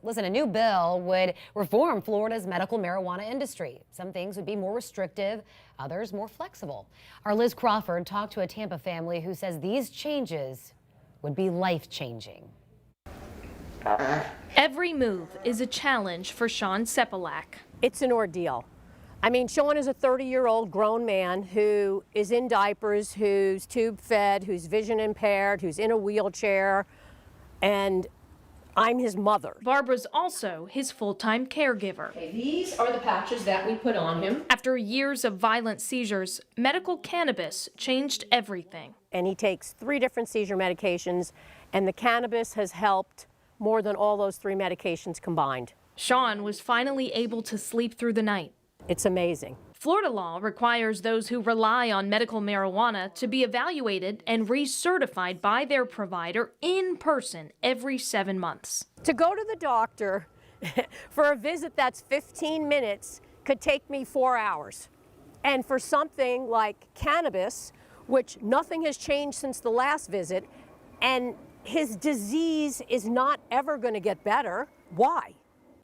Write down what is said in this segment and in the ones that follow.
Listen, a new bill would reform Florida's medical marijuana industry. Some things would be more restrictive, others more flexible. Our Liz Crawford talked to a Tampa family who says these changes would be life-changing. Every move is a challenge for Shaun Cepelak. It's an ordeal. I mean, Shaun is a 30-year-old grown man who is in diapers, who's tube-fed, who's vision impaired, who's in a wheelchair, and I'm his mother. Barbara's also his full-time caregiver. Okay, these are the patches that we put on him. After years of violent seizures, medical cannabis changed everything. And he takes 3 different seizure medications, and the cannabis has helped more than all those 3 medications combined. Shaun was finally able to sleep through the night. It's amazing. Florida law requires those who rely on medical marijuana to be evaluated and recertified by their provider in person every 7 months. To go to the doctor for a visit that's 15 minutes could take me 4 hours. And for something like cannabis, which nothing has changed since the last visit, and his disease is not ever going to get better, why?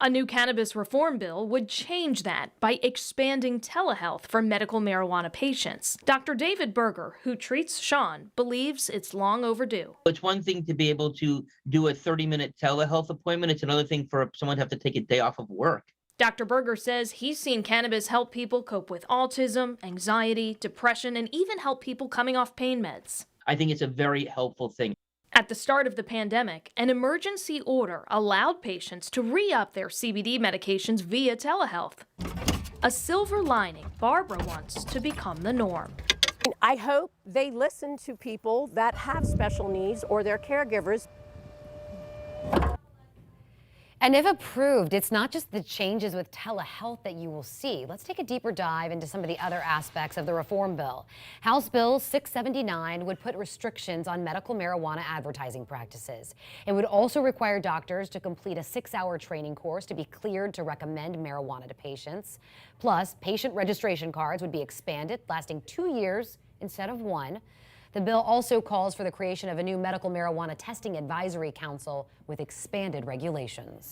A new cannabis reform bill would change that by expanding telehealth for medical marijuana patients. Dr. David Berger, who treats Shaun, believes it's long overdue. It's one thing to be able to do a 30-minute telehealth appointment. It's another thing for someone to have to take a day off of work. Dr. Berger says he's seen cannabis help people cope with autism, anxiety, depression, and even help people coming off pain meds. I think it's a very helpful thing. At the start of the pandemic, an emergency order allowed patients to re-up their CBD medications via telehealth. A silver lining Barbara wants to become the norm. I hope they listen to people that have special needs or their caregivers. And if approved, it's not just the changes with telehealth that you will see. Let's take a deeper dive into some of the other aspects of the reform bill. House Bill 679 would put restrictions on medical marijuana advertising practices. It would also require doctors to complete a 6-hour training course to be cleared to recommend marijuana to patients. Plus, patient registration cards would be expanded, lasting 2 years instead of 1. The bill also calls for the creation of a new medical marijuana testing advisory council with expanded regulations.